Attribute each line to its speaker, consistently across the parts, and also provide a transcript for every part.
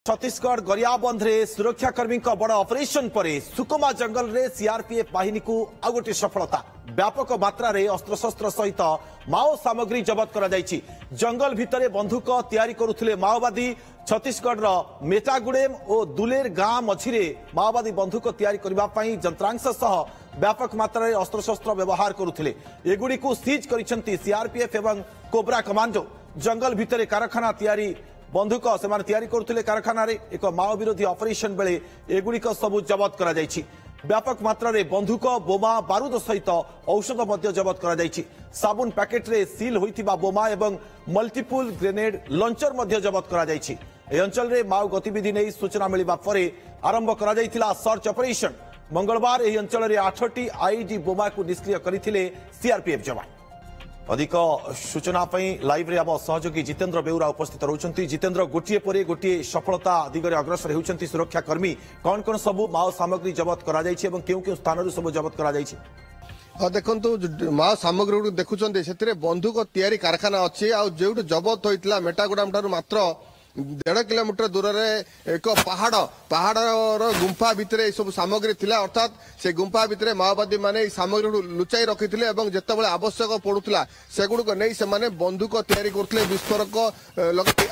Speaker 1: छत्तीसगढ़ गरियाबंध रे सुरक्षाकर्मी बड़ ऑपरेशन पर सुकमा जंगल रे सीआरपीएफ बाहिनी को आउ गोटे सफलता व्यापक मात्रा रे अस्त्रशस्त्र सहित माओ सामग्री जबत करा जायछि। जंगल भितरे बंधुक तैयारी करुथिले माओवादी। छत्तीसगढ़ मेटागुडेम और दुलेर गांव मझिरे माओवादी बंधुक तैयारी करबा पई यंत्रांश सह व्यापक मात्रा रे अस्त्रशस्त्र व्यवहार करुथिले। एगुडी को सीज करिसंती सीआरपीएफ एवं कोबरा कमांडो। जंगल भितरे कारखाना तैयारी बंधुक से तैयारी करुथिले। कारखाना रे एक माओ विरोधी ऑपरेशन बेले एगुड़िक सबू जबत करा जायछि। व्यापक मात्रा रे बंधुक बोमा बारूद सहित औषध मध्य जबत करा जायछि। साबुन पैकेट रे सील होइथिबा बोमा एवं मल्टीपुल ग्रेनेड लॉन्चर मध्य जबत करा जायछि। ए अंचल रे माओ गतिविधि नै सूचना मिलिबा परे आरंभ करा जायथिला सर्च ऑपरेशन। मंगलवार एही अंचल रे 8टी आईडी बोमा को निष्क्रिय करिथिले सीआरपीएफ जवान। अधिक सूचना लाइव रे आम सहयोगी जितेंद्र बेउरा उपस्थित रहउछंती। जितेंद्र, गोटिए परे गोटिए सफलता दिगरे अग्रसर हेउछंती सुरक्षाकर्मी। कौन कौन सबू माओ सामग्री जबत करा जायछि एवं केउ केउ स्थान रे सब जबत करा जायछि?
Speaker 2: देखु माओ सामग्री देखुं से बंधुक तैयारी कारखाना अच्छी जो जबत होता मेटागुडाम ठार मात्र 1.5 किलोमीटर दूर रे एक पहाड़ गुंफा भितर सब सामग्री थिला। अर्थात से गुंफा भितर माओवादी माने सामग्री लुचाई रखिथिले एवं जेतेबेले आवश्यक पड़ुला सेगुडको नै से माने बंधुक तैयारी करथिले, विस्फोरक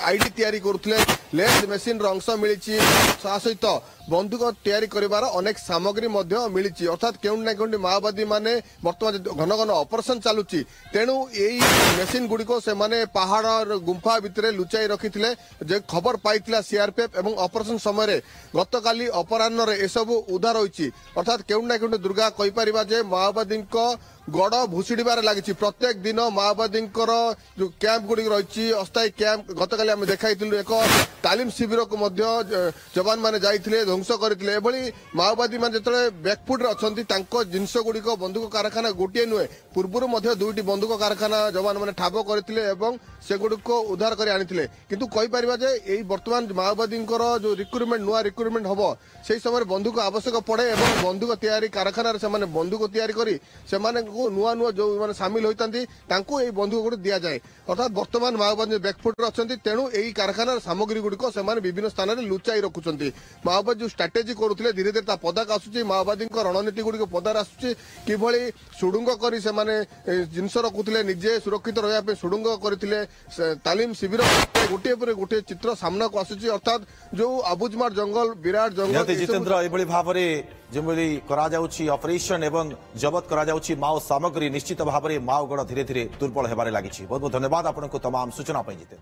Speaker 2: आईडी तैयारी करथिले, लेज मेसिन रो अंश मिलिछि, सहित बंधुक तैयारी करिवार अनेक सामग्री मध्य मिलिछि। अर्थात केउन ना केउन माओवादी माने वर्तमान घन घन ऑपरेशन चालुछि, तेणु एई मेसिन गुडिको से माने पहाड़ गुंफा भितर लुचाई रखिथिले। जे खबर पाइथिला सीआरपीएफ एवं ऑपरेशन समय गतकाली अपराह्न रे एसबु उद्धार होइछि। अर्थात केउन ना केउन दुर्गा कहि परिबा जे माओवादी गड़ भूषिड़बार लगी। प्रत्येक दिन माओवादी जो कैंप गुड़ी रही अस्थायी कैंप गतकाली आम देखाइलु एक तालीम शिविर को जवान मैंने जाइए ध्वंस करते। माओवादी मैंने जो बैकफुट अच्छा जिनस गुड़िक बंधुक कारखाना गोटे नुहे पूर्वर 2टी बंधुक कारखाना जवान मैंने ठाब करते सेगुड़िक उद्धार कर आनी। किंतु कहीपर जे यही बर्तमान माओवादी जो रिक्रुटमेंट नुआ रिक्रुटमेंट हम से समय बंधुक आवश्यक पड़े और बंधुक तैयारी कारखाना बंधुक तैयारी कर नुआ नुआ जो मैंने सामिल होता बंधुक गुड़ दि जाए। अर्थात बर्तमान माओवादी बैकफुट अच्छा तेणु यही कारखानार सामग्री गुड़िक से विभिन्न स्थान में लुचाई रखुंट। माओवादी जो स्ट्राटेजी करुले धीरे धीरे पदाक आसूची माओवादी रणनीति गुड़िक पदार आसूची किभली सुडुंग कर जिनस रखुले निजे सुरक्षित रहा सुडुंग करते तालीम शिविर गोटे पर गोटे चित्र सामना को आसूची। अर्थात जो आबुजमार जंगल विराट जंगल
Speaker 1: जितेंद्र एभली भाव में ऑपरेशन एवं जबत करा माओ सामग्री निश्चित भाव में माओगढ़ धीरे धीरे दुर्बल होबार लगी। बहुत बहुत धन्यवाद आपको तमाम सूचना जितेंद्र।